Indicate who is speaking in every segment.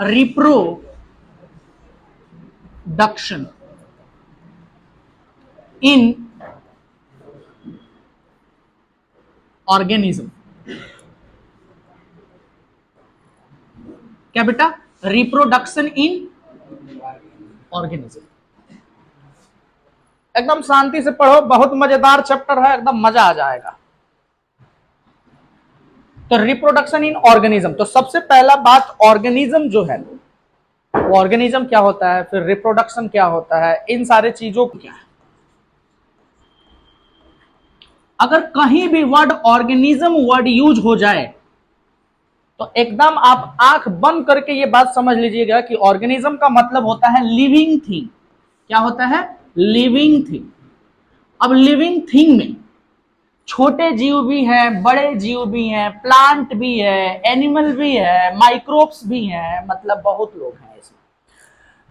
Speaker 1: Reproduction in organism. क्या बेटा? Reproduction in organism. एकदम शांति से पढ़ो, बहुत मजेदार चैप्टर है, एकदम मजा आ जाएगा। तो रिप्रोडक्शन इन ऑर्गेनिज्म, तो सबसे पहला बात ऑर्गेनिज्म जो है, ऑर्गेनिज्म क्या होता है, फिर रिप्रोडक्शन क्या होता है, इन सारे चीजों को क्या है। अगर कहीं भी वर्ड ऑर्गेनिज्म वर्ड यूज हो जाए तो एकदम आप आंख बंद करके ये बात समझ लीजिएगा कि ऑर्गेनिज्म का मतलब होता है लिविंग थिंग। क्या होता है? Living thing. अब लिविंग थिंग में छोटे जीव भी हैं, बड़े जीव भी हैं, प्लांट भी है, एनिमल भी है, माइक्रोब्स भी हैं, मतलब बहुत लोग हैं इसमें।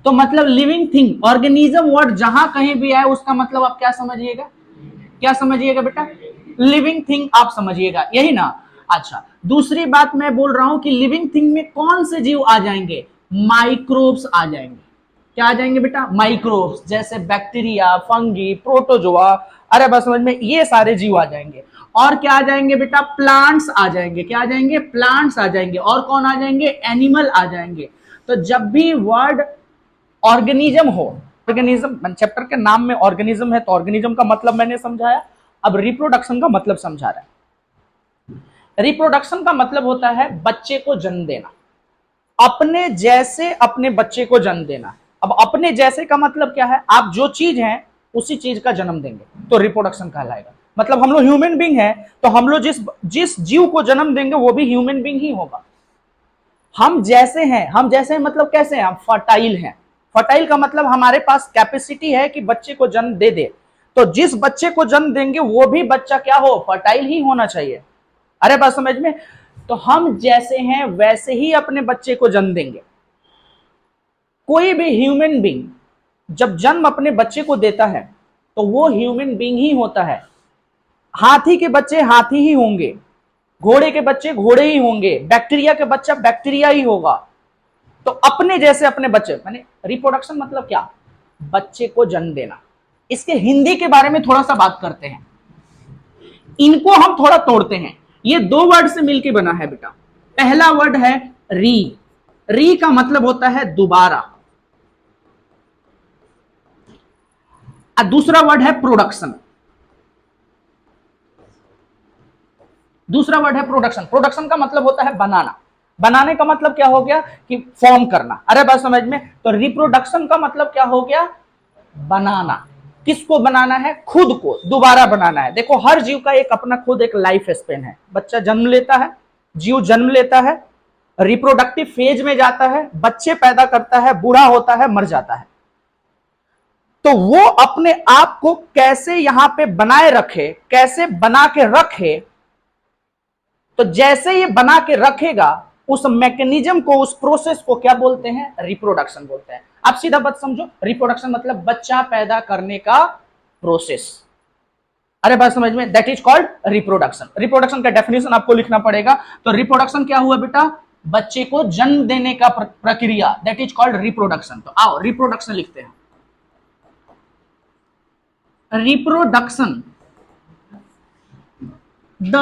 Speaker 1: तो मतलब लिविंग थिंग, ऑर्गेनिज्म वर्ड जहां कहीं भी आए उसका मतलब आप क्या समझिएगा? क्या समझिएगा बेटा? लिविंग थिंग आप समझिएगा, यही ना। अच्छा, दूसरी बात मैं बोल रहा हूं कि लिविंग थिंग में कौन से जीव आ जाएंगे? माइक्रोब्स आ जाएंगे। क्या आ जाएंगे बेटा? माइक्रोब्स, जैसे बैक्टीरिया, फंगी, प्रोटोजोआ, अरे बस समझ में, ये सारे जीव आ जाएंगे। और क्या आ जाएंगे बेटा? प्लांट्स आ जाएंगे। क्या आ जाएंगे? प्लांट्स आ जाएंगे। और कौन आ जाएंगे? एनिमल आ जाएंगे। तो जब भी वर्ड ऑर्गेनिज्म हो, ऑर्गेनिज्म चैप्टर के नाम में ऑर्गेनिज्म है तो ऑर्गेनिज्म का मतलब मैंने समझाया। अब रिप्रोडक्शन का मतलब समझा रहा है। रिप्रोडक्शन का मतलब होता है बच्चे को जन्म देना, अपने जैसे अपने बच्चे को जन्म देना। अब अपने जैसे का मतलब क्या है? आप जो चीज है उसी चीज का जन्म देंगे तो रिप्रोडक्शन कहलाएगा। मतलब हम लोग ह्यूमन बींग है तो हम लोग जिस जिस जीव को जन्म देंगे वो भी ह्यूमन बींग ही होगा। हम जैसे हैं, हम जैसे हैं मतलब कैसे हैं? हम फर्टाइल हैं। फर्टाइल का मतलब हमारे पास कैपेसिटी है कि बच्चे को जन्म दे दे। तो जिस बच्चे को जन्म देंगे वो भी बच्चा क्या हो? फर्टाइल ही होना चाहिए। अरे बात समझ में? तो हम जैसे हैं वैसे ही अपने बच्चे को जन्म देंगे। कोई भी ह्यूमन बींग जब जन्म अपने बच्चे को देता है तो वो ह्यूमन बींग ही होता है। हाथी के बच्चे हाथी ही होंगे, घोड़े के बच्चे घोड़े ही होंगे, बैक्टीरिया के बच्चा बैक्टीरिया ही होगा। तो अपने जैसे अपने बच्चे, माने रिप्रोडक्शन मतलब क्या? बच्चे को जन्म देना। इसके हिंदी के बारे में थोड़ा सा बात करते हैं, इनको हम थोड़ा तोड़ते हैं। ये दो वर्ड से मिलकर बना है बेटा। पहला वर्ड है री। री का मतलब होता है दोबारा, और दूसरा वर्ड है प्रोडक्शन। दूसरा वर्ड है प्रोडक्शन। प्रोडक्शन का मतलब होता है बनाना। बनाने का मतलब क्या हो गया? कि फॉर्म करना। अरे बात समझ में? तो रिप्रोडक्शन का मतलब क्या हो गया? बनाना। किसको बनाना है? खुद को दोबारा बनाना है। देखो हर जीव का एक अपना खुद एक लाइफ स्पेन है। बच्चा जन्म लेता है, जीव जन्म लेता है, रिप्रोडक्टिव फेज में जाता है, बच्चे पैदा करता है, बूढ़ा होता है, मर जाता है। तो वो अपने आप को कैसे यहां पे बनाए रखे, कैसे बना के रखे, तो जैसे ये बना के रखेगा उस मैकेनिज्म को, उस प्रोसेस को क्या बोलते हैं? रिप्रोडक्शन बोलते हैं। आप सीधा बात समझो, रिप्रोडक्शन मतलब बच्चा पैदा करने का प्रोसेस। अरे बात समझ में? That is called reproduction. Reproduction का डेफिनेशन आपको लिखना पड़ेगा। तो रिप्रोडक्शन क्या हुआ बेटा? बच्चे को जन्म देने का प्रक्रिया, दैट इज कॉल्ड रिप्रोडक्शन। तो आओ रिप्रोडक्शन लिखते हैं। Reproduction, the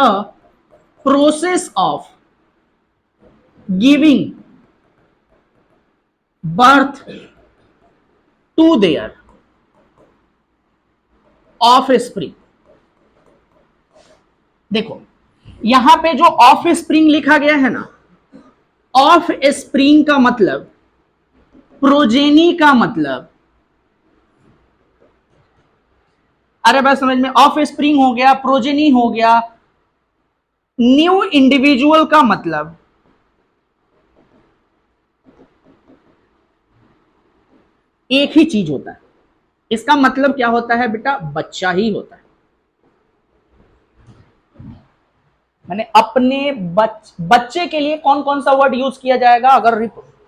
Speaker 1: process of giving birth to their offspring. देखो यहां पे जो ऑफ स्प्रिंग लिखा गया है ना, ऑफ स्प्रिंग का मतलब, प्रोजेनी का मतलब, अरे बात समझ में? ऑफ स्प्रिंग हो गया, प्रोजेनी हो गया, न्यू इंडिविजुअल का मतलब एक ही चीज होता है। इसका मतलब क्या होता है बेटा? बच्चा ही होता है। मैंने अपने बच्चे के लिए कौन कौन सा वर्ड यूज किया जाएगा? अगर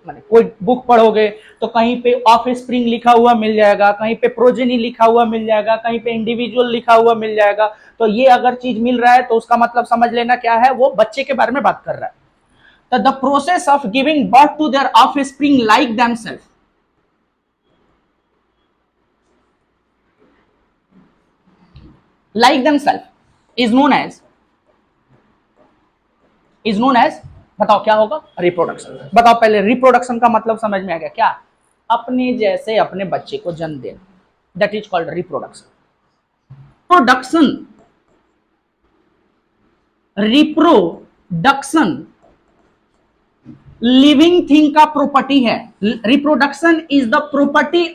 Speaker 1: मैंने कोई बुक पढ़ोगे तो कहीं पे ऑफ स्प्रिंग लिखा हुआ मिल जाएगा, कहीं पे प्रोजेनी लिखा हुआ मिल जाएगा, कहीं पे इंडिविजुअल लिखा हुआ मिल जाएगा। तो ये अगर चीज मिल रहा है तो उसका मतलब समझ लेना क्या है? वो बच्चे के बारे में बात कर रहा है। तो the process of giving birth to their offspring like themself, like themselves is known as बताओ क्या होगा, रिप्रोडक्शन। बताओ पहले रिप्रोडक्शन का मतलब समझ में आ गया क्या? अपने जैसे अपने बच्चे को जन्म देना, that is called reproduction. Reproduction living thing का प्रॉपर्टी है। Reproduction is the property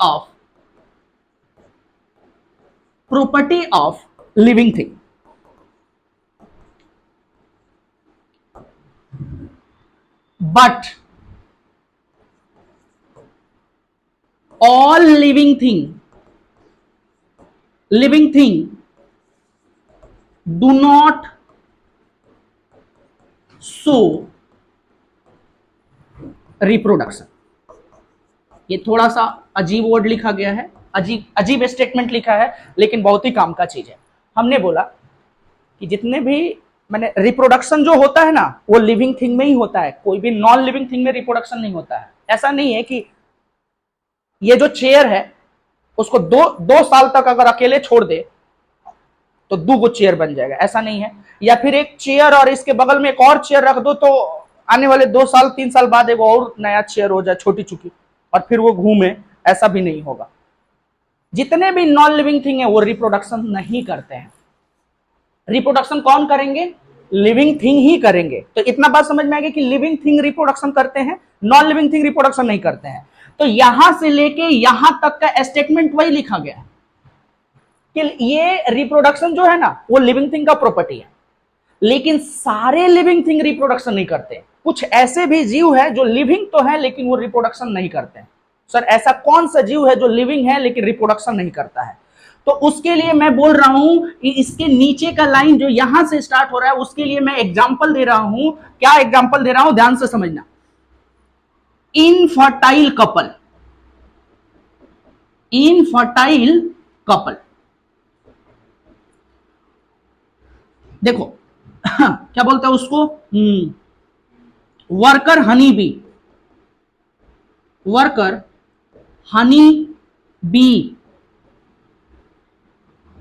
Speaker 1: of living thing. But all living thing do not show reproduction। ये थोड़ा सा अजीब वर्ड लिखा गया है, अजीब स्टेटमेंट लिखा है, लेकिन बहुत ही काम का चीज है। हमने बोला कि जितने भी मैंने रिप्रोडक्शन जो होता है ना, वो लिविंग थिंग में ही होता है, कोई भी नॉन लिविंग थिंग में रिप्रोडक्शन नहीं होता है। ऐसा नहीं है कि ये जो चेयर है उसको दो साल तक अगर अकेले छोड़ दे तो 2 चेयर बन जाएगा, ऐसा नहीं है। या फिर एक चेयर और इसके बगल में एक और चेयर रख दो तो आने वाले 2 साल 3 साल बाद एक और नया चेयर हो जाए छोटी चुकी, और फिर वो घूमे, ऐसा भी नहीं होगा। जितने भी नॉन लिविंग थिंग है वो रिप्रोडक्शन नहीं करते हैं। रिप्रोडक्शन कौन करेंगे? लिविंग थिंग ही करेंगे। तो इतना बात समझ में आ गया कि लिविंग थिंग रिप्रोडक्शन करते हैं, नॉन लिविंग थिंग रिप्रोडक्शन नहीं करते हैं। तो यहां से लेके यहां तक का स्टेटमेंट वही लिखा गया है कि ये रिप्रोडक्शन जो है ना वो लिविंग थिंग का प्रॉपर्टी है, लेकिन सारे लिविंग थिंग रिप्रोडक्शन नहीं करते। कुछ ऐसे भी जीव है जो लिविंग तो है लेकिन वो रिप्रोडक्शन नहीं करते हैं। सर ऐसा कौन सा जीव है जो लिविंग है लेकिन रिप्रोडक्शन नहीं करता है? तो उसके लिए मैं बोल रहा हूं कि इसके नीचे का लाइन जो यहां से स्टार्ट हो रहा है उसके लिए मैं एग्जांपल दे रहा हूं। क्या एग्जांपल दे रहा हूं? ध्यान से समझना। इनफर्टाइल कपल देखो क्या बोलते हैं उसको, वर्कर हनी बी।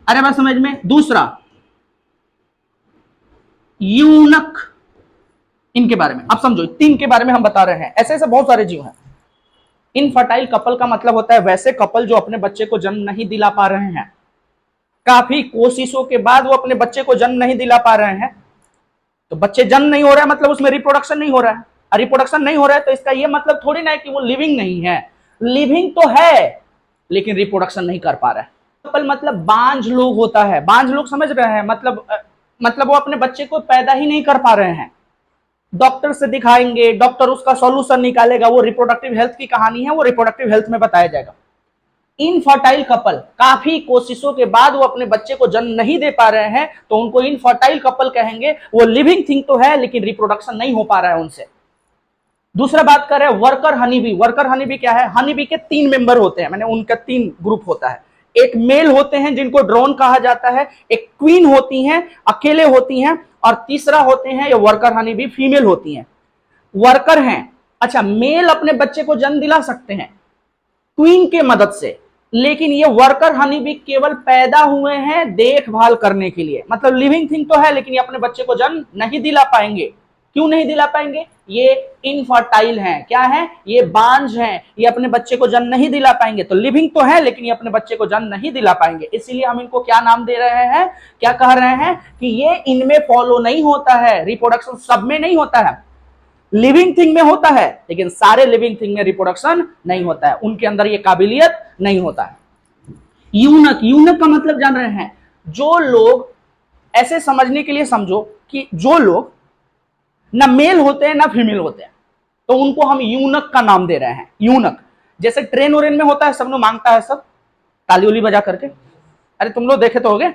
Speaker 1: अरे बात समझ में। दूसरा यूनक, इनके बारे में अब समझो, 3 के बारे में हम बता रहे हैं। ऐसे ऐसे बहुत सारे जीव हैं। इनफर्टाइल कपल का मतलब होता है वैसे कपल जो अपने बच्चे को जन्म नहीं दिला पा रहे हैं, काफी कोशिशों के बाद वो अपने बच्चे को जन्म नहीं दिला पा रहे हैं। तो बच्चे जन्म नहीं हो रहा है मतलब उसमें रिप्रोडक्शन नहीं हो रहा है। रिप्रोडक्शन नहीं हो रहा है तो इसका ये मतलब थोड़ी ना है कि वो लिविंग नहीं है, लिविंग तो है लेकिन रिप्रोडक्शन नहीं कर पा रहा है। कपल मतलब बांझ लोग होता है। बांझ लोग समझ रहे हैं, मतलब वो अपने बच्चे को पैदा ही नहीं कर पा रहे हैं। डॉक्टर से दिखाएंगे, डॉक्टर उसका सॉल्यूशन निकालेगा। वो रिप्रोडक्टिव हेल्थ की कहानी है, वो रिप्रोडक्टिव हेल्थ में बताया जाएगा। इनफर्टाइल कपल, काफी कोशिशों के बाद वो अपने बच्चे को जन्म नहीं दे पा रहे हैं तो उनको इनफर्टाइल कपल कहेंगे। वो लिविंग थिंग तो है लेकिन रिप्रोडक्शन नहीं हो पा रहा है उनसे। दूसरा बात कर रहे हैं worker honey bee. Worker honey bee क्या है? हनी बी के 3 मेंबर होते हैं, मैंने उनका 3 ग्रुप होता है। एक मेल होते हैं जिनको ड्रोन कहा जाता है, एक क्वीन होती हैं, अकेले होती हैं, और तीसरा होते हैं ये वर्कर हनी बी, फीमेल होती हैं। वर्कर हैं, अच्छा मेल अपने बच्चे को जन्म दिला सकते हैं क्वीन के मदद से, लेकिन ये वर्कर हनी बी केवल पैदा हुए हैं देखभाल करने के लिए। मतलब लिविंग थिंग तो है लेकिन ये अपने बच्चे को जन्म नहीं दिला पाएंगे। क्यों नहीं दिला पाएंगे? ये इनफर्टाइल हैं। क्या है? ये बांझ हैं, ये अपने बच्चे को जन्म नहीं दिला पाएंगे। तो लिविंग तो है लेकिन ये अपने बच्चे को जन्म नहीं दिला पाएंगे। इसीलिए हम इनको क्या नाम दे रहे हैं, क्या कह रहे हैं कि ये इनमें फॉलो नहीं होता है। रिप्रोडक्शन सब में नहीं होता है, लिविंग थिंग में होता है, लेकिन सारे लिविंग थिंग में रिप्रोडक्शन नहीं होता है, उनके अंदर ये काबिलियत नहीं होता है। यूनक, यूनक का मतलब जान रहे हैं? जो लोग, ऐसे समझने के लिए समझो कि जो लोग ना मेल होते हैं ना फीमेल होते हैं, तो उनको हम यूनक का नाम दे रहे हैं। यूनक जैसे ट्रेन वरेन में होता है, सब लोग मांगता है, सब ताली उली बजा करके, अरे तुम लोग देखे तो होगे,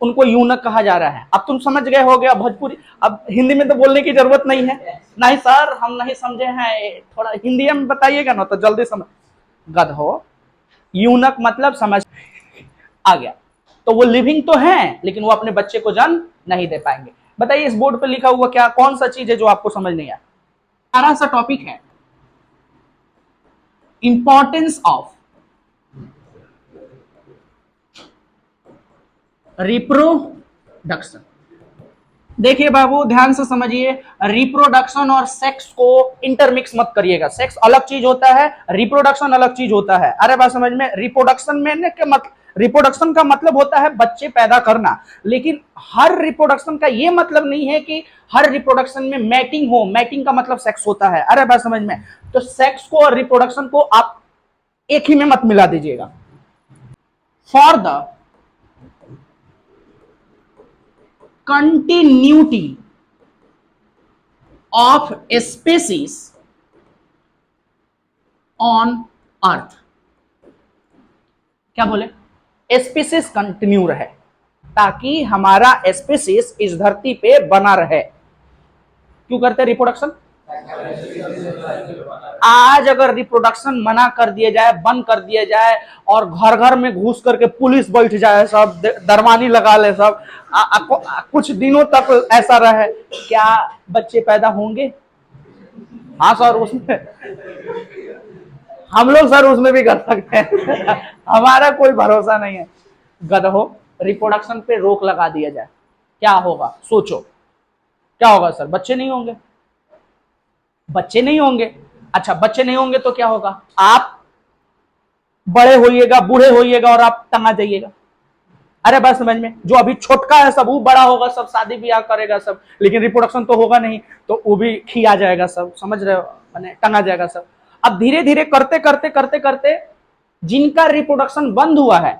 Speaker 1: उनको यूनक कहा जा रहा है। अब तुम समझ गए हो गया भोजपुरी, अब हिंदी में तो बोलने की जरूरत नहीं है। नहीं सर हम नहीं समझे हैं, थोड़ा हिंदी में बताइएगा ना तो जल्दी समझ। गध हो, यूनक मतलब समझ आ गया। तो वो लिविंग तो है लेकिन वो अपने बच्चे को जन्म नहीं दे पाएंगे। बताइए इस बोर्ड पे लिखा हुआ क्या, कौन सा चीज है जो आपको समझ नहीं आया? सारा सा टॉपिक है इंपॉर्टेंस ऑफ रिप्रोडक्शन। देखिए बाबू ध्यान से समझिए, रिप्रोडक्शन और सेक्स को इंटरमिक्स मत करिएगा। सेक्स अलग चीज होता है, रिप्रोडक्शन अलग चीज होता है। अरे बात समझ में, रिप्रोडक्शन में रिप्रोडक्शन का मतलब होता है बच्चे पैदा करना, लेकिन हर रिप्रोडक्शन का यह मतलब नहीं है कि हर रिप्रोडक्शन में मैटिंग हो। मैटिंग का मतलब सेक्स होता है। अरे बात समझ में, तो सेक्स को और रिप्रोडक्शन को आप एक ही में मत मिला दीजिएगा। For the continuity of species on earth। क्या बोले? स्पीसीज कंटिन्यू रहे, ताकि हमारा स्पीसीज इस धरती पे बना रहे। क्यों करते हैं रिप्रोडक्शन? आज अगर रिप्रोडक्शन मना कर दिया जाए, बंद कर दिया जाए, और घर घर में घुस करके पुलिस बैठ जाए, सब दरवानी लगा ले सब, कुछ दिनों तक ऐसा रहे, क्या बच्चे पैदा होंगे? हाँ सर, उसमें हम लोग सर उसमें भी कर सकते हैं हमारा कोई भरोसा नहीं है। गधो, रिप्रोडक्शन पे रोक लगा दिया जाए, क्या होगा? सोचो क्या होगा सर? बच्चे नहीं होंगे। बच्चे नहीं होंगे, अच्छा बच्चे नहीं होंगे तो क्या होगा? आप बड़े होइएगा, बूढ़े होइएगा और आप टंगा जाइएगा। अरे बस समझ में, जो अभी छोटका है सब वो बड़ा होगा, सब शादी ब्याह करेगा सब, लेकिन रिप्रोडक्शन तो होगा नहीं, तो वो भी खिया जाएगा सब, समझ रहे हो? मैंने टंगा जाएगा सब। अब धीरे धीरे करते करते करते करते जिनका रिप्रोडक्शन बंद हुआ है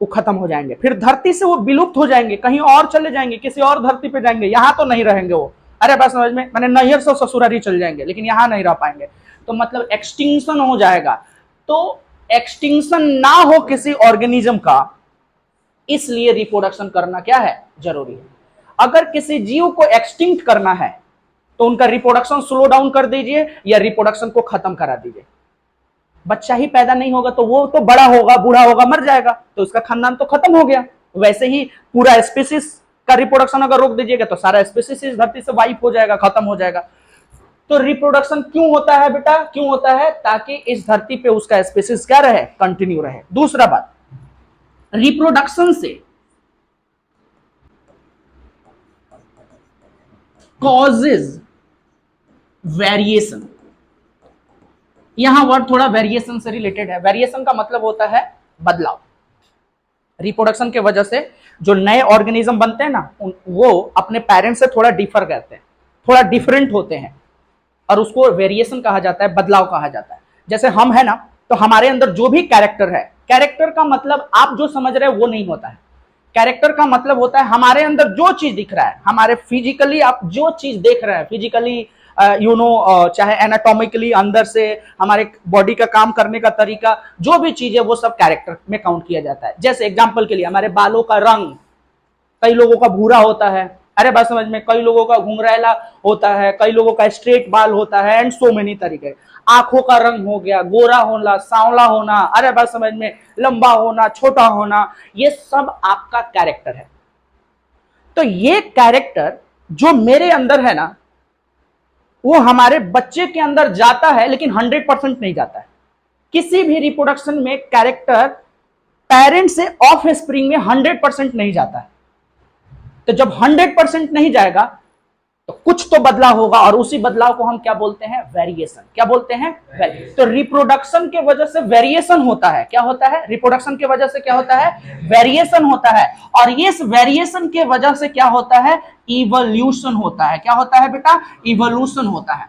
Speaker 1: वो खत्म हो जाएंगे, फिर धरती से वो विलुप्त हो जाएंगे, कहीं और चले जाएंगे, किसी और धरती पे जाएंगे, यहां तो नहीं रहेंगे वो। अरे बस समझ में, मैंने नैहर से ससुरारी चल जाएंगे, लेकिन यहां नहीं रह पाएंगे। तो मतलब एक्सटिंक्शन हो जाएगा। तो एक्सटिंक्शन ना हो किसी ऑर्गेनिज्म का, इसलिए रिप्रोडक्शन करना क्या है? जरूरी है। अगर किसी जीव को एक्सटिंक्ट करना है तो उनका रिप्रोडक्शन स्लो डाउन कर दीजिए या रिप्रोडक्शन को खत्म करा दीजिए। बच्चा ही पैदा नहीं होगा तो वो तो बड़ा होगा, बूढ़ा होगा, मर जाएगा, तो उसका खानदान तो खत्म हो गया। वैसे ही पूरा स्पीसीज का रिप्रोडक्शन अगर रोक दीजिएगा तो सारा स्पीसीज इस धरती से वाइप हो जाएगा, खत्म हो जाएगा। तो रिप्रोडक्शन क्यों होता है बेटा? क्यों होता है? ताकि इस धरती पे उसका स्पीसीज क्या रहे? कंटिन्यू रहे। दूसरा बात, रिप्रोडक्शन से कॉजेज वेरिएशन। यहां वर्ड थोड़ा वेरिएशन से रिलेटेड है। वेरिएशन का मतलब होता है बदलाव। रिप्रोडक्शन के वजह से जो नए ऑर्गेनिज्म बनते हैं ना, वो अपने पेरेंट्स से थोड़ा डिफर करते हैं, थोड़ा डिफरेंट होते हैं, और उसको वेरिएशन कहा जाता है, बदलाव कहा जाता है। जैसे हम है ना, तो हमारे अंदर जो भी कैरेक्टर है, कैरेक्टर का मतलब आप जो समझ रहे हैं वो नहीं होता है। कैरेक्टर का मतलब होता है हमारे अंदर जो चीज दिख रहा है, हमारे फिजिकली आप जो चीज देख रहे हैं, फिजिकली चाहे एनाटॉमिकली अंदर से हमारे बॉडी का काम करने का तरीका, जो भी चीज है वो सब कैरेक्टर में काउंट किया जाता है। जैसे एग्जांपल के लिए हमारे बालों का रंग, कई लोगों का भूरा होता है, अरे बात समझ में, कई लोगों का घुंघराला होता है, कई लोगों का स्ट्रेट बाल होता है, एंड सो मेनी तरीके। आंखों का रंग हो गया, गोरा होना, सांवला होना, अरे बात समझ में, लंबा होना, छोटा होना, ये सब आपका कैरेक्टर है। तो ये कैरेक्टर जो मेरे अंदर है ना, वो हमारे बच्चे के अंदर जाता है, लेकिन 100% नहीं जाता है। किसी भी रिप्रोडक्शन में कैरेक्टर पेरेंट से ऑफ स्प्रिंग में 100% नहीं जाता है। तो जब 100% नहीं जाएगा तो कुछ तो बदलाव होगा, और उसी बदलाव को हम क्या बोलते हैं? वेरिएशन। क्या बोलते हैं? तो रिप्रोडक्शन के वजह से वेरिएशन होता है। क्या होता है? रिप्रोडक्शन के वजह से क्या होता है? वेरिएशन होता है। और इस वेरिएशन के वजह से क्या होता है? इवोल्यूशन होता है। क्या होता है बेटा? इवोल्यूशन होता है।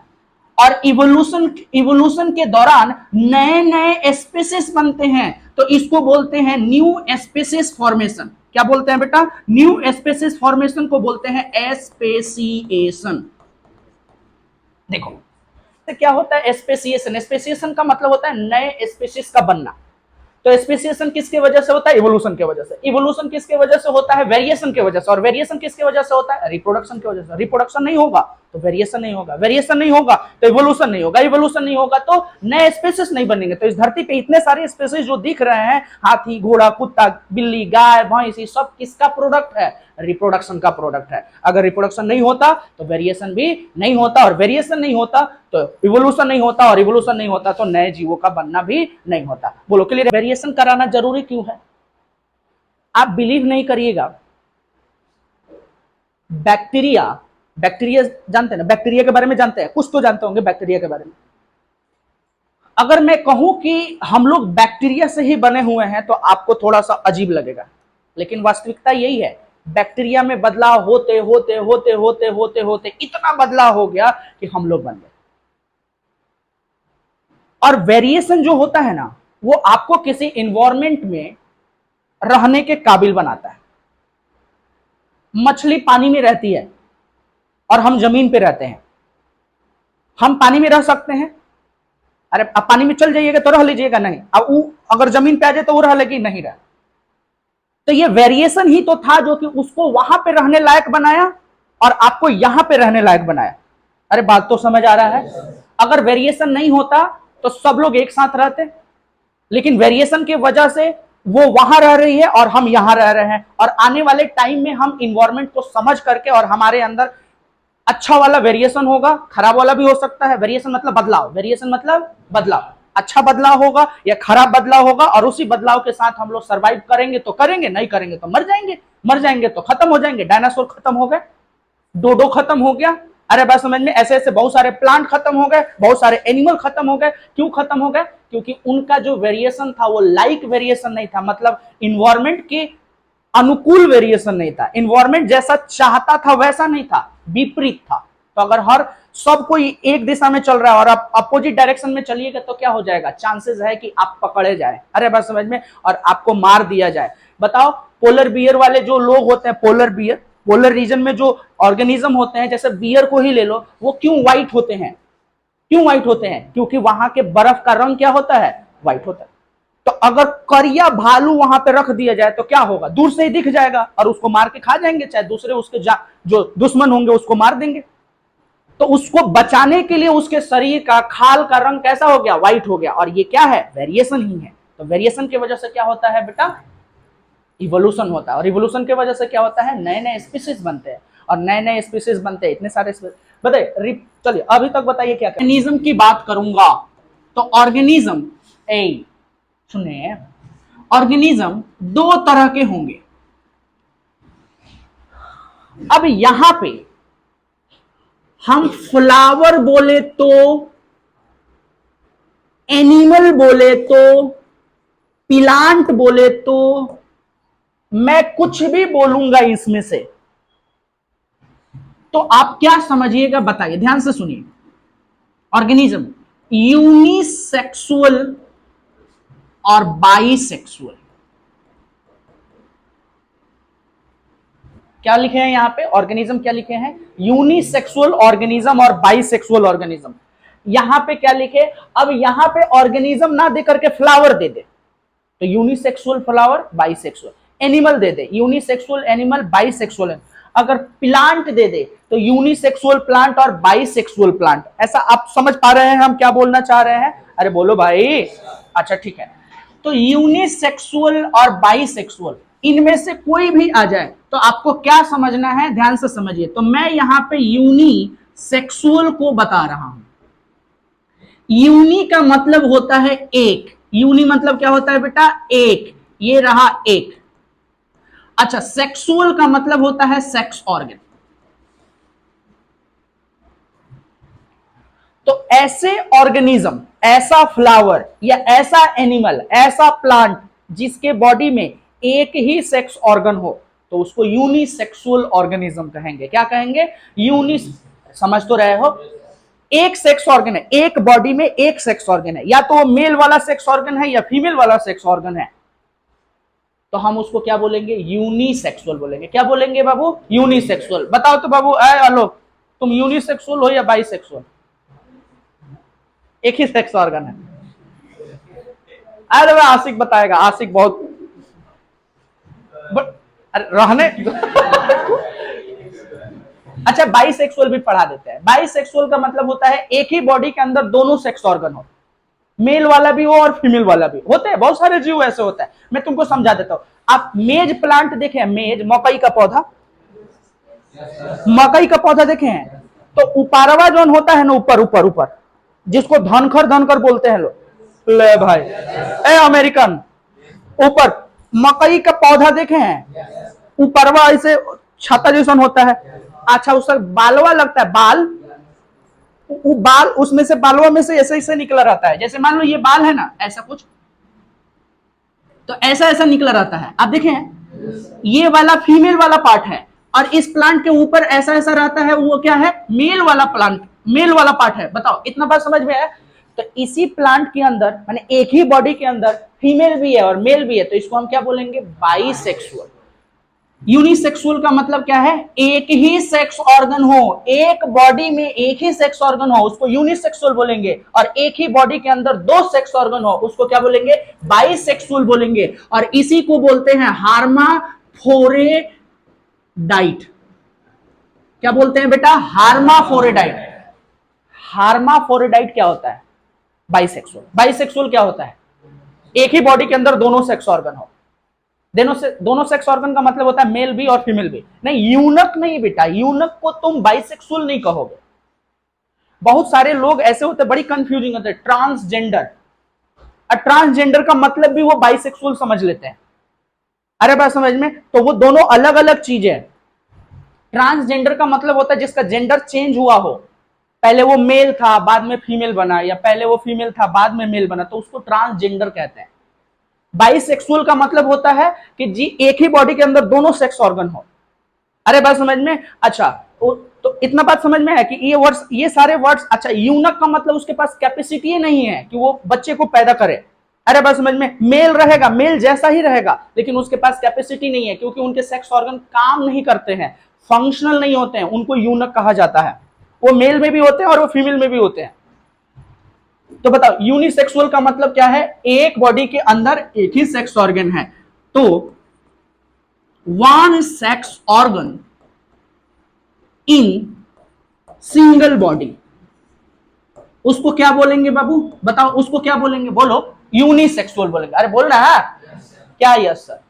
Speaker 1: और इवोल्यूशन के दौरान नए नए स्पीसीज बनते हैं, तो इसको बोलते हैं न्यू स्पीसीज फॉर्मेशन। क्या बोलते हैं बेटा? न्यू स्पीसीज फॉर्मेशन को बोलते हैं स्पेसिएशन। देखो तो क्या होता है स्पेसिएशन? स्पेसिएशन का मतलब होता है नए स्पीसीज का बनना। तो स्पेसिएशन किसके वजह से होता है? इवोल्यूशन के वजह से। इवोल्यूशन किसके वजह से होता है? वेरिएशन के वजह से। और वेरिएशन किसके वजह से होता है? रिप्रोडक्शन की वजह से। रिप्रोडक्शन नहीं होगा तो वेरिएशन नहीं होगा, वेरिएशन नहीं होगा तो इवोल्यूशन नहीं होगा, इवोल्यूशन नहीं होगा तो नए स्पीशीज नहीं बनेंगे। तो इस धरती पे इतने सारे स्पीशीज जो दिख रहे हैं, हाथी, घोड़ा, कुत्ता, बिल्ली, गाय, भैंस, ये सब किसका प्रोडक्ट है? रिप्रोडक्शन का प्रोडक्ट है। अगर रिप्रोडक्शन नहीं होता तो वेरिएशन भी नहीं होता, और वेरिएशन नहीं होता तो इवोल्यूशन नहीं होता, और इवोल्यूशन नहीं होता तो नए जीवों का बनना भी नहीं होता। बोलो क्लियर? वेरिएशन कराना जरूरी क्यों है? आप बिलीव नहीं करिएगा, बैक्टीरिया, बैक्टीरिया जानते हैं ना? बैक्टीरिया के बारे में जानते हैं? कुछ तो जानते होंगे बैक्टीरिया के बारे में। अगर मैं कहूं कि हम लोग बैक्टीरिया से ही बने हुए हैं तो आपको थोड़ा सा अजीब लगेगा, लेकिन वास्तविकता यही है। बैक्टीरिया में बदलाव होते होते होते होते होते होते इतना बदलाव हो गया कि हम लोग बन गए। और वेरिएशन जो होता है ना, वो आपको किसी इन्वायरमेंट में रहने के काबिल बनाता है। मछली पानी में रहती है और हम जमीन पे रहते हैं। हम पानी में रह सकते हैं? अरे अब पानी में चल जाइएगा तो रह लीजिएगा? नहीं। अब वो अगर जमीन पे आ जाए तो वो रह लेगी? नहीं रह। तो ये वेरिएशन ही तो था जो कि उसको वहां पे रहने लायक बनाया और आपको यहां पे रहने लायक बनाया। अरे बात तो समझ आ रहा है? अगर वेरिएशन नहीं होता तो सब लोग एक साथ रहते, लेकिन वेरिएशन की वजह से वो वहां रह रही है और हम यहां रह रहे हैं। और आने वाले टाइम में हम इन्वायरमेंट को समझ करके, और हमारे अंदर अच्छा वाला वेरिएशन होगा, खराब वाला भी हो सकता है। वेरिएशन मतलब बदलाव, वेरिएशन मतलब बदलाव। अच्छा बदलाव होगा या खराब बदलाव होगा, और उसी बदलाव के साथ हम लोग सर्वाइव करेंगे तो करेंगे, नहीं करेंगे तो मर जाएंगे, मर जाएंगे तो खत्म हो जाएंगे। डायनासोर खत्म हो गए, डोडो खत्म हो गया। अरे बात समझ में? ऐसे ऐसे बहुत सारे प्लांट खत्म हो गए, बहुत सारे एनिमल खत्म हो गए। क्यों खत्म हो गए? क्योंकि उनका जो वेरिएशन था वो लाइक वेरिएशन नहीं था, मतलब इन्वायरमेंट के अनुकूल वेरिएशन नहीं था। इन्वायरमेंट जैसा चाहता था वैसा नहीं था, विपरीत था। तो अगर हर सब कोई एक दिशा में चल रहा है और आप अपोजिट डायरेक्शन में चलिएगा तो क्या हो जाएगा? चांसेस है कि आप पकड़े जाए, अरे बात समझ में, और आपको मार दिया जाए। बताओ, पोलर बियर वाले जो लोग होते हैं, पोलर बियर, पोलर रीजन में जो ऑर्गेनिज्म होते हैं, जैसे बियर को ही ले लो, वो क्यों व्हाइट होते हैं? क्यों व्हाइट होते हैं? क्योंकि वहां के बर्फ का रंग क्या होता है? व्हाइट होता है। तो अगर करिया भालू वहां पे रख दिया जाए तो क्या होगा? दूर से ही दिख जाएगा और उसको मार के खा जाएंगे, चाहे दूसरे उसके जो दुश्मन होंगे उसको मार देंगे। तो उसको बचाने के लिए उसके शरीर का खाल का रंग कैसा हो गया? व्हाइट हो गया। और ये क्या है? वेरिएशन ही है। तो वेरिएशन की वजह से क्या होता है बेटा? इवोल्यूशन होता है। और इवोल्यूशन की वजह से क्या होता है? नए नए स्पीशीज बनते हैं, और नए नए स्पीशीज बनते हैं, इतने सारे बताइए। चलिए अभी तक बताइए क्या ऑर्गेनिज्म की बात करूंगा तो ऑर्गेनिज्म, ए सुनिए, ऑर्गेनिज्म दो तरह के होंगे। अब यहां पे हम फ्लावर बोले तो, एनिमल बोले तो, प्लांट बोले तो, मैं कुछ भी बोलूंगा इसमें से, तो आप क्या समझिएगा बताइए, ध्यान से सुनिए। ऑर्गेनिज्म यूनिसेक्सुअल और बाइसेक्सुअल। क्या लिखे हैं यहां पे? ऑर्गेनिज्म क्या लिखे हैं? यूनिसेक्सुअल ऑर्गेनिज्म और बाइसेक्सुअल ऑर्गेनिज्म। यहां पे क्या लिखे? अब यहां पे ऑर्गेनिज्म ना दे करके फ्लावर दे दे तो यूनिसेक्सुअल फ्लावर, बाइसेक्सुअल। एनिमल दे दे, यूनिसेक्सुअल एनिमल, बाइसेक्सुअल। अगर प्लांट दे दे तो यूनिसेक्सुअल प्लांट और बाइसेक्सुअल प्लांट। ऐसा आप समझ पा रहे हैं हम क्या बोलना चाह रहे हैं? अरे बोलो भाई। अच्छा ठीक है, तो यूनिसेक्सुअल और बाइसेक्सुअल, इनमें से कोई भी आ जाए तो आपको क्या समझना है? ध्यान से समझिए। तो मैं यहां पे यूनिसेक्सुअल को बता रहा हूं। यूनि का मतलब होता है एक। यूनि मतलब क्या होता है बेटा? एक। ये रहा एक। अच्छा, सेक्सुअल का मतलब होता है सेक्स ऑर्गन। तो ऐसे ऑर्गेनिज्म, ऐसा फ्लावर या ऐसा एनिमल, ऐसा प्लांट जिसके बॉडी में एक ही सेक्स ऑर्गन हो तो उसको यूनिसेक्सुअल ऑर्गेनिज्म कहेंगे। क्या कहेंगे? यूनि, समझ तो रहे हो? एक सेक्स ऑर्गन है, एक बॉडी में एक सेक्स ऑर्गन है, या तो वो मेल वाला सेक्स ऑर्गन है या फीमेल वाला सेक्स ऑर्गन है, तो हम उसको क्या बोलेंगे? यूनिसेक्सुअल बोलेंगे। क्या बोलेंगे बाबू? यूनिसेक्सुअल। बताओ तो बाबू, हेलो, तुम यूनिसेक्सुअल हो या बाइसेक्सुअल? एक ही सेक्स ऑर्गन है। अरे भाई आशिक बताएगा, आशिक बहुत अरे रहने अच्छा बाइसेक्सुअल भी पढ़ा देते हैं। बाइसेक्सुअल का मतलब होता है एक ही बॉडी के अंदर दोनों सेक्स ऑर्गन हो, मेल वाला भी हो और फीमेल वाला भी होते हैं, बहुत सारे जीव ऐसे होता है। मैं तुमको समझा देता हूं। आप मेज प्लांट देखे, मेज मकई का पौधा, मकई का पौधा देखे हैं तो ऊपरवा जो होता है ना, ऊपर ऊपर ऊपर, जिसको धनखर धनखर बोलते हैं लोग, ले भाई ए अमेरिकन, ऊपर मकई का पौधा देखे हैं, ऊपरवा ऐसे छाता जैसा होता है। अच्छा उसका बालवा लगता है, बाल, वो बाल उसमें से, बालवा में से ऐसे ऐसे निकला रहता है। जैसे मान लो ये बाल है ना, ऐसा कुछ, तो ऐसा ऐसा निकला रहता है। आप देखें ये वाला फीमेल वाला पार्ट है, और इस प्लांट के ऊपर ऐसा ऐसा रहता है, वो क्या है, मेल वाला प्लांट, मेल वाला पार्ट है। बताओ इतना बात समझ में है? तो इसी प्लांट के अंदर, माने एक ही बॉडी के अंदर फीमेल भी है और मेल भी है, तो इसको हम क्या बोलेंगे, बाइसेक्सुअल। यूनिसेक्सुअल का मतलब क्या है, एक ही सेक्स ऑर्गन हो, एक बॉडी में एक ही सेक्स ऑर्गन हो, उसको यूनिसेक्सुअल बोलेंगे। और एक ही बॉडी के अंदर दो सेक्स ऑर्गन हो, उसको क्या बोलेंगे, बाइसेक्सुअल बोलेंगे। और इसी को बोलते हैं हार्माफोरेडाइट। क्या बोलते हैं बेटा, हार्माफोरेडाइट। हार्माफोरेडाइट क्या होता है, बाइसेक्सुअल। बाइसेक्सुअल क्या होता है, एक ही बॉडी के अंदर दोनों सेक्स ऑर्गन हो। दोनों सेक्स ऑर्गन का मतलब होता है मेल भी और फीमेल भी। नहीं, यूनक नहीं बेटा, यूनक को तुम बाइसेक्सुअल नहीं कहोगे। बहुत सारे लोग ऐसे होते, बड़ी कंफ्यूजिंग होते हैं, ट्रांसजेंडर। ट्रांसजेंडर का मतलब भी वो बाइसेक्सुअल समझ लेते हैं। अरे बात समझ में, तो वो दोनों अलग अलग चीजें। ट्रांसजेंडर का मतलब होता है जिसका जेंडर चेंज हुआ हो, पहले वो मेल था बाद में फीमेल बना, या पहले वो फीमेल था बाद में मेल बना, तो उसको ट्रांसजेंडर कहते हैं। बाइसेक्सुअल का मतलब होता है कि जी एक ही बॉडी के अंदर दोनों सेक्स ऑर्गन हो। अरे बात समझ में? अच्छा तो इतना बात समझ में है कि ये वर्ड्स, ये सारे वर्ड्स। अच्छा यूनक का मतलब उसके पास कैपेसिटी नहीं है कि वो बच्चे को पैदा करे। अरे बात समझ में? मेल रहेगा, मेल जैसा ही रहेगा, लेकिन उसके पास कैपेसिटी नहीं है, क्योंकि उनके सेक्स ऑर्गन काम नहीं करते हैं, फंक्शनल नहीं होते हैं, उनको यूनक कहा जाता है। वो मेल में भी होते हैं और वो फीमेल में भी होते हैं। तो बताओ यूनिसेक्सुअल का मतलब क्या है, एक बॉडी के अंदर एक ही सेक्स ऑर्गन है। तो one sex organ in single body, उसको क्या बोलेंगे बाबू, बताओ उसको क्या बोलेंगे, बोलो। यूनिसेक्सुअल बोलेंगे। अरे बोल रहा है क्या? Yes sir.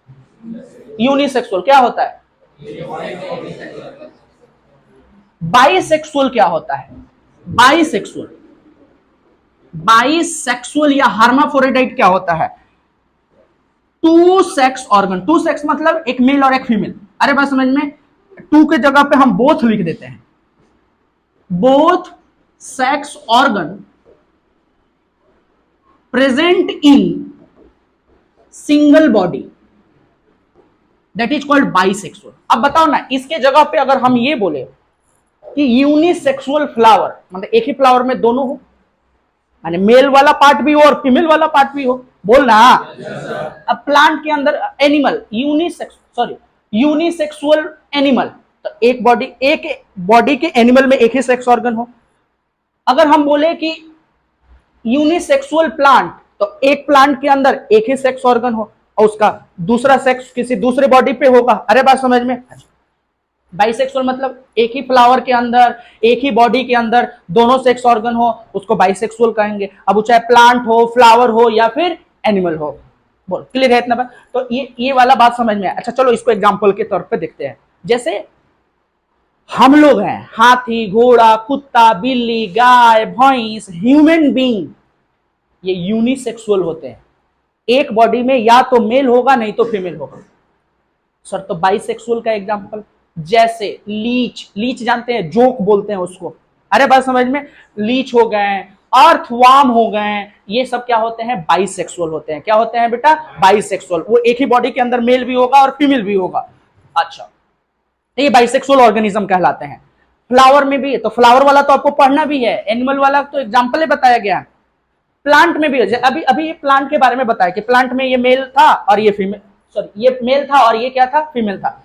Speaker 1: यूनिसेक्सुअल क्या होता है? बाइसेक्सुअल क्या होता है? बाइसेक्सुअल, बाइसेक्सुअल या हार्माफोरेडाइट क्या होता है? Two sex organ. Two sex मतलब एक मेल और एक फीमेल। अरे बात समझ में? टू के जगह पे हम बोथ लिख देते हैं, both sex organ present in single body, that is called bisexual. अब बताओ ना, इसके जगह पे अगर हम ये बोले कि यूनिसेक्सुअल फ्लावर, मतलब एक ही फ्लावर में दोनों हो, माने मेल वाला पार्ट भी हो और फीमेल वाला पार्ट भी हो, बोलना। अब प्लांट के अंदर एनिमल, यूनिसेक्सुअल एनिमल, तो एक बॉडी के एनिमल में एक ही सेक्स ऑर्गन हो। अगर हम बोले कि यूनिसेक्सुअल प्लांट, तो एक प्लांट के अंदर एक ही सेक्स ऑर्गन हो और उसका दूसरा सेक्स किसी दूसरे बॉडी पे होगा। अरे बात समझ में? बाइसेक्सुअल मतलब एक ही फ्लावर के अंदर, एक ही बॉडी के अंदर दोनों सेक्स ऑर्गन हो, उसको बाइसेक्सुअल कहेंगे। अब वो चाहे प्लांट हो, फ्लावर हो या फिर एनिमल हो। बोल क्लियर है इतना बात? तो ये वाला बात समझ में है। अच्छा चलो इसको एग्जांपल के तौर पे देखते हैं। जैसे हम लोग हैं, हाथी, घोड़ा, कुत्ता, बिल्ली, गाय, भैंस, ह्यूमन बीइंग, ये यूनिसेक्सुअल होते हैं। एक बॉडी में या तो मेल होगा नहीं तो फीमेल होगा। सर तो बाइसेक्सुअल का एग्जांपल, जैसे लीच, लीच जानते हैं, जोक बोलते हैं उसको। अरे बात समझ में? लीच हो गए, अर्थवार्म हो गए, ये सब क्या होते हैं, बाइसेक्सुअल होते हैं। क्या होते हैं बेटा? बाइसेक्सुअल। वो एक ही बॉडी के अंदर मेल भी होगा और फीमेल भी होगा। अच्छा, तो ये बाइसेक्सुअल ऑर्गेनिज्म कहलाते हैं। फ्लावर में भी है, तो फ्लावर वाला तो आपको पढ़ना भी है, एनिमल वाला तो एग्जाम्पल ही बताया गया। प्लांट में भी है, अभी ये प्लांट के बारे में बताया कि प्लांट में ये मेल था और ये फीमेल, सॉरी ये मेल था और ये क्या था, फीमेल था।